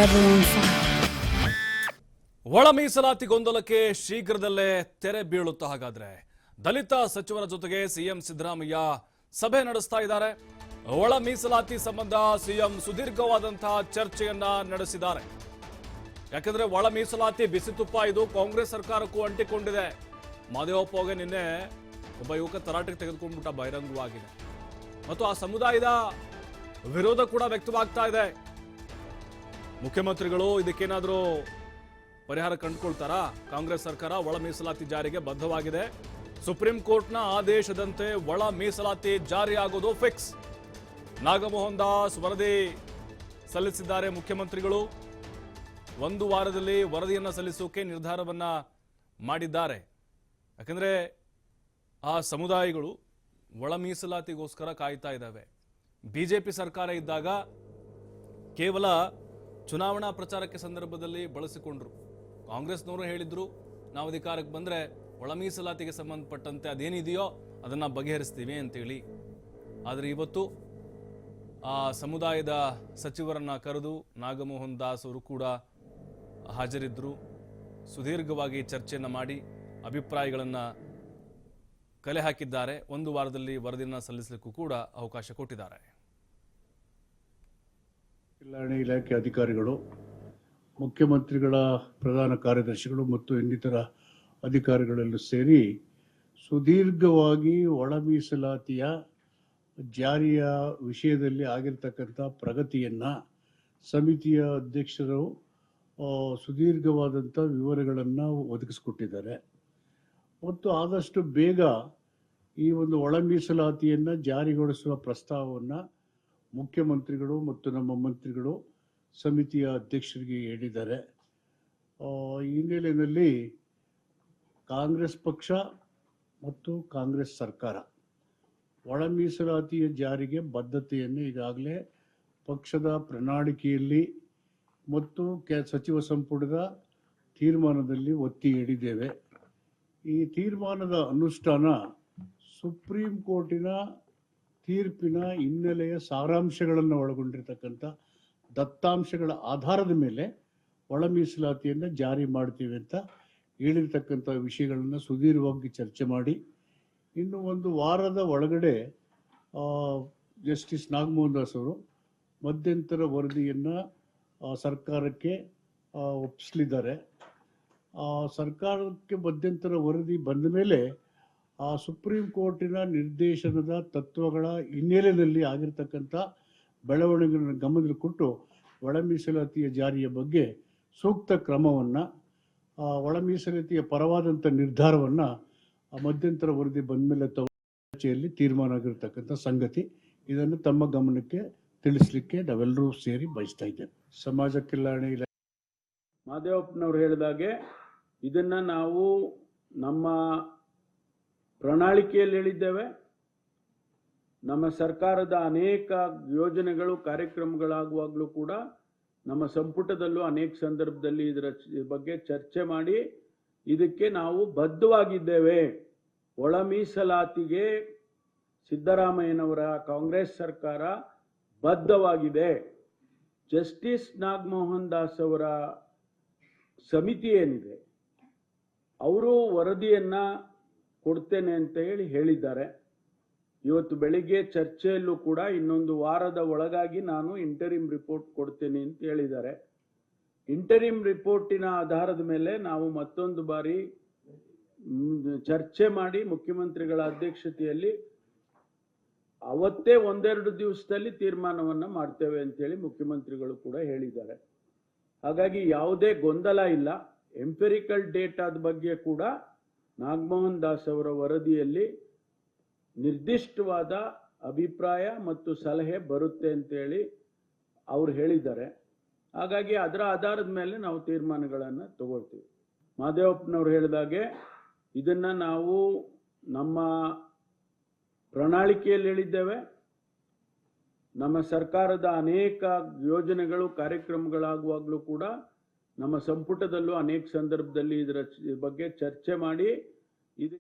everyone fine. ಒಳ ಮೀಸಲಾತಿ ಗೊಂದಲಕ್ಕೆ ಶೀಘ್ರದಲ್ಲೇ ತೆರೆ ಬೀಳುತ್ತಾ ಹಾಗಾದ್ರೆ ದಲಿತ ಸಚಿವರ ಜೊತೆಗೆ ಸಿಎಂ ಸಿದ್ದರಾಮಯ್ಯ ಸಭೆ ನಡೆಸ್ತಾ ಇದ್ದಾರೆ. ಒಳ ಮೀಸಲಾತಿ ಸಂಬಂಧ ಸಿಎಂ ಸುದೀರ್ಘವಾದಂತಹ ಚರ್ಚೆಯನ್ನ ನಡೆಸಿದ್ದಾರೆ. ಯಾಕಂದ್ರೆ ಒಳ ಮೀಸಲಾತಿ ಬಿಸಿತುಪ್ಪ ಇದು ಕಾಂಗ್ರೆಸ್ ಸರ್ಕಾರಕ್ಕೂ ಅಂಟಿಕೊಂಡಿದೆ. ಮಾದೇವಪ್ಪಗೆ ನಿನ್ನೆ ಒಬ್ಬ ಯುವಕ ತರಾಟೆಗೆ ತೆಗೆದುಕೊಂಡ್ಬಿಟ್ಟ ಬಹಿರಂಗವಾಗಿದೆ ಮತ್ತು ಆ ಸಮುದಾಯದ ವಿರೋಧ ಕೂಡ ವ್ಯಕ್ತವಾಗ್ತಾ ಇದೆ. ಮುಖ್ಯಮಂತ್ರಿಗಳು ಇದಕ್ಕೇನಾದರೂ ಪರಿಹಾರ ಕಂಡುಕೊಳ್ತಾರಾ? ಕಾಂಗ್ರೆಸ್ ಸರ್ಕಾರ ಒಳ ಮೀಸಲಾತಿ ಜಾರಿಗೆ ಬದ್ಧವಾಗಿದೆ. ಸುಪ್ರೀಂ ಕೋರ್ಟ್ನ ಆದೇಶದಂತೆ ಒಳ ಮೀಸಲಾತಿ ಜಾರಿಯಾಗೋದು ಫಿಕ್ಸ್. ನಾಗಮೋಹನ್ ದಾಸ್ ವರದಿ ಸಲ್ಲಿಸಿದ್ದಾರೆ. ಮುಖ್ಯಮಂತ್ರಿಗಳು 1 ವಾರದಲ್ಲಿ ವರದಿಯನ್ನು ಸಲ್ಲಿಸೋಕೆ ನಿರ್ಧಾರವನ್ನ ಮಾಡಿದ್ದಾರೆ. ಯಾಕಂದ್ರೆ ಆ ಸಮುದಾಯಗಳು ಒಳ ಮೀಸಲಾತಿಗೋಸ್ಕರ ಕಾಯ್ತಾ ಇದ್ದಾವೆ. ಬಿಜೆಪಿ ಸರ್ಕಾರ ಇದ್ದಾಗ ಕೇವಲ ಚುನಾವಣಾ ಪ್ರಚಾರಕ್ಕೆ ಸಂದರ್ಭದಲ್ಲಿ ಬಳಸಿಕೊಂಡ್ರು. ಕಾಂಗ್ರೆಸ್ನವರು ಹೇಳಿದ್ರು, ನಾವು ಅಧಿಕಾರಕ್ಕೆ ಬಂದರೆ ಒಳ ಮೀಸಲಾತಿಗೆ ಸಂಬಂಧಪಟ್ಟಂತೆ ಅದೇನಿದೆಯೋ ಅದನ್ನು ಬಗೆಹರಿಸ್ತೀವಿ ಅಂತೇಳಿ. ಆದರೆ ಇವತ್ತು ಆ ಸಮುದಾಯದ ಸಚಿವರನ್ನ ಕರೆದು ನಾಗಮೋಹನ್ ದಾಸ್ ಅವರು ಕೂಡ ಹಾಜರಿದ್ದರು. ಸುದೀರ್ಘವಾಗಿ ಚರ್ಚೆಯನ್ನು ಮಾಡಿ ಅಭಿಪ್ರಾಯಗಳನ್ನು ಕಲೆ ಹಾಕಿದ್ದಾರೆ. 1 ವಾರದಲ್ಲಿ ವರದಿಯನ್ನು ಸಲ್ಲಿಸಲಿಕ್ಕೂ ಕೂಡ ಅವಕಾಶ ಕೊಟ್ಟಿದ್ದಾರೆ. ಕಲ್ಯಾಣ ಇಲಾಖೆ ಅಧಿಕಾರಿಗಳು, ಮುಖ್ಯಮಂತ್ರಿಗಳ ಪ್ರಧಾನ ಕಾರ್ಯದರ್ಶಿಗಳು ಮತ್ತು ಇನ್ನಿತರ ಅಧಿಕಾರಿಗಳೆಲ್ಲೂ ಸೇರಿ ಸುದೀರ್ಘವಾಗಿ ಒಳ ಮೀಸಲಾತಿಯ ಜಾರಿಯ ವಿಷಯದಲ್ಲಿ ಆಗಿರ್ತಕ್ಕಂಥ ಪ್ರಗತಿಯನ್ನು ಸಮಿತಿಯ ಅಧ್ಯಕ್ಷರು ಸುದೀರ್ಘವಾದಂಥ ವಿವರಗಳನ್ನು ಒದಗಿಸ್ಕೊಟ್ಟಿದ್ದಾರೆ. ಮತ್ತು ಆದಷ್ಟು ಬೇಗ ಈ ಒಂದು ಒಳ ಮೀಸಲಾತಿಯನ್ನು ಜಾರಿಗೊಳಿಸುವ ಪ್ರಸ್ತಾವವನ್ನು ಮುಖ್ಯಮಂತ್ರಿಗಳು ಮತ್ತು ನಮ್ಮ ಮಂತ್ರಿಗಳು ಸಮಿತಿಯ ಅಧ್ಯಕ್ಷರಿಗೆ ಹೇಳಿದ್ದಾರೆ. ಈ ಹಿನ್ನೆಲೆಯಲ್ಲಿ ಕಾಂಗ್ರೆಸ್ ಪಕ್ಷ ಮತ್ತು ಕಾಂಗ್ರೆಸ್ ಸರ್ಕಾರ ಒಳ ಮೀಸಲಾತಿಯ ಜಾರಿಗೆ ಬದ್ಧತೆಯನ್ನು ಈಗಾಗಲೇ ಪಕ್ಷದ ಪ್ರಣಾಳಿಕೆಯಲ್ಲಿ ಮತ್ತು ಸಚಿವ ಸಂಪುಟದ ತೀರ್ಮಾನದಲ್ಲಿ ಒತ್ತಿ ಹೇಳಿದ್ದೇವೆ. ಈ ತೀರ್ಮಾನದ ಅನುಷ್ಠಾನ ಸುಪ್ರೀಂ ಕೋರ್ಟಿನ ತೀರ್ಪಿನ ಹಿನ್ನೆಲೆಯ ಸಾರಾಂಶಗಳನ್ನು ಒಳಗೊಂಡಿರ್ತಕ್ಕಂಥ ದತ್ತಾಂಶಗಳ ಆಧಾರದ ಮೇಲೆ ಒಳ ಮೀಸಲಾತಿಯನ್ನು ಜಾರಿ ಮಾಡ್ತೀವಿ ಅಂತ ಹೇಳಿರ್ತಕ್ಕಂಥ ವಿಷಯಗಳನ್ನು ಸುದೀರ್ಘವಾಗಿ ಚರ್ಚೆ ಮಾಡಿ ಇನ್ನು 1 ವಾರದ ಒಳಗಡೆ ಜಸ್ಟಿಸ್ ನಾಗಮೋಹನ್ ದಾಸ್ ಅವರು ಮಧ್ಯಂತರ ವರದಿಯನ್ನು ಸರ್ಕಾರಕ್ಕೆ ಒಪ್ಪಿಸಲಿದ್ದಾರೆ. ಸರ್ಕಾರಕ್ಕೆ ಮಧ್ಯಂತರ ವರದಿ ಬಂದ ಮೇಲೆ ಆ ಸುಪ್ರೀಂ ಕೋರ್ಟಿನ ನಿರ್ದೇಶನದ ತತ್ವಗಳ ಹಿನ್ನೆಲೆಯಲ್ಲಿ ಆಗಿರ್ತಕ್ಕಂಥ ಬೆಳವಣಿಗೆಗಳನ್ನು ಗಮನದಲ್ಲಿ ಕೊಟ್ಟು ಒಳ ಮೀಸಲಾತಿಯ ಜಾರಿಯ ಬಗ್ಗೆ ಸೂಕ್ತ ಕ್ರಮವನ್ನು, ಒಳ ಮೀಸಲಾತಿಯ ಪರವಾದಂಥ ನಿರ್ಧಾರವನ್ನು ಮಧ್ಯಂತರ ವರದಿ ಬಂದ ಮೇಲೆ ಚರ್ಚೆಯಲ್ಲಿ ತೀರ್ಮಾನ ಆಗಿರ್ತಕ್ಕಂಥ ಸಂಗತಿ. ಇದನ್ನು ತಮ್ಮ ಗಮನಕ್ಕೆ ತಿಳಿಸ್ಲಿಕ್ಕೆ ನಾವೆಲ್ಲರೂ ಸೇರಿ ಬಯಸ್ತಾ ಇದ್ದೇವೆ. ಸಮಾಜ ಕಲ್ಯಾಣ ಇಲಾಖೆ ಮಾದೇವಪ್ಪನವರು ಹೇಳಿದಾಗೆ ಇದನ್ನು ನಾವು ನಮ್ಮ ಪ್ರಣಾಳಿಕೆಯಲ್ಲಿ ಹೇಳಿದ್ದೇವೆ. ನಮ್ಮ ಸರ್ಕಾರದ ಅನೇಕ ಯೋಜನೆಗಳು ಕಾರ್ಯಕ್ರಮಗಳಾಗುವಾಗಲೂ ಕೂಡ ನಮ್ಮ ಸಂಪುಟದಲ್ಲೂ ಅನೇಕ ಸಂದರ್ಭದಲ್ಲಿ ಇದರ ಬಗ್ಗೆ ಚರ್ಚೆ ಮಾಡಿ ಇದಕ್ಕೆ ನಾವು ಬದ್ಧವಾಗಿದ್ದೇವೆ. ಒಳ ಮೀಸಲಾತಿಗೆ ಸಿದ್ದರಾಮಯ್ಯನವರ ಕಾಂಗ್ರೆಸ್ ಸರ್ಕಾರ ಬದ್ಧವಾಗಿದೆ. ಜಸ್ಟಿಸ್ ನಾಗಮೋಹನ್ ದಾಸ್ ಅವರ ಸಮಿತಿ ಏನಿದೆ ಅವರು ವರದಿಯನ್ನು ಕೊಡ್ತೇನೆ ಅಂತ ಹೇಳಿದ್ದಾರೆ. ಇವತ್ತು ಬೆಳಿಗ್ಗೆ ಚರ್ಚೆಯಲ್ಲೂ ಕೂಡ 1 ವಾರದ ಒಳಗಾಗಿ ನಾನು ಇಂಟರಿಮ್ ರಿಪೋರ್ಟ್ ಕೊಡ್ತೇನೆ ಅಂತ ಹೇಳಿದ್ದಾರೆ. ಇಂಟರಿಮ್ ರಿಪೋರ್ಟಿನ ಆಧಾರದ ಮೇಲೆ ನಾವು ಮತ್ತೊಂದು ಬಾರಿ ಚರ್ಚೆ ಮಾಡಿ ಮುಖ್ಯಮಂತ್ರಿಗಳ ಅಧ್ಯಕ್ಷತೆಯಲ್ಲಿ ಅವತ್ತೇ 1-2 ದಿವಸದಲ್ಲಿ ತೀರ್ಮಾನವನ್ನು ಮಾಡ್ತೇವೆ ಅಂತೇಳಿ ಮುಖ್ಯಮಂತ್ರಿಗಳು ಕೂಡ ಹೇಳಿದ್ದಾರೆ. ಹಾಗಾಗಿ ಯಾವುದೇ ಗೊಂದಲ ಇಲ್ಲ. ಎಂಪಿರಿಕಲ್ ಡೇಟಾದ ಬಗ್ಗೆ ಕೂಡ ನಾಗಮೋಹನ್ ದಾಸ್ ಅವರ ವರದಿಯಲ್ಲಿ ನಿರ್ದಿಷ್ಟವಾದ ಅಭಿಪ್ರಾಯ ಮತ್ತು ಸಲಹೆ ಬರುತ್ತೆ ಅಂತೇಳಿ ಅವರು ಹೇಳಿದ್ದಾರೆ. ಹಾಗಾಗಿ ಅದರ ಆಧಾರದ ಮೇಲೆ ನಾವು ತೀರ್ಮಾನಗಳನ್ನು ತಗೊಳ್ತೀವಿ. ಮಾದೇವಪ್ಪನವರು ಹೇಳಿದಾಗೆ ಇದನ್ನು ನಾವು ನಮ್ಮ ಪ್ರಣಾಳಿಕೆಯಲ್ಲಿ ಹೇಳಿದ್ದೇವೆ. ನಮ್ಮ ಸರ್ಕಾರದ ಅನೇಕ ಯೋಜನೆಗಳು ಕಾರ್ಯಕ್ರಮಗಳಾಗುವಾಗಲೂ ಕೂಡ ನಮ್ಮ ಸಂಪುಟದಲ್ಲೂ ಅನೇಕ ಸಂದರ್ಭದಲ್ಲಿ ಇದರ ಬಗ್ಗೆ ಚರ್ಚೆ ಮಾಡಿ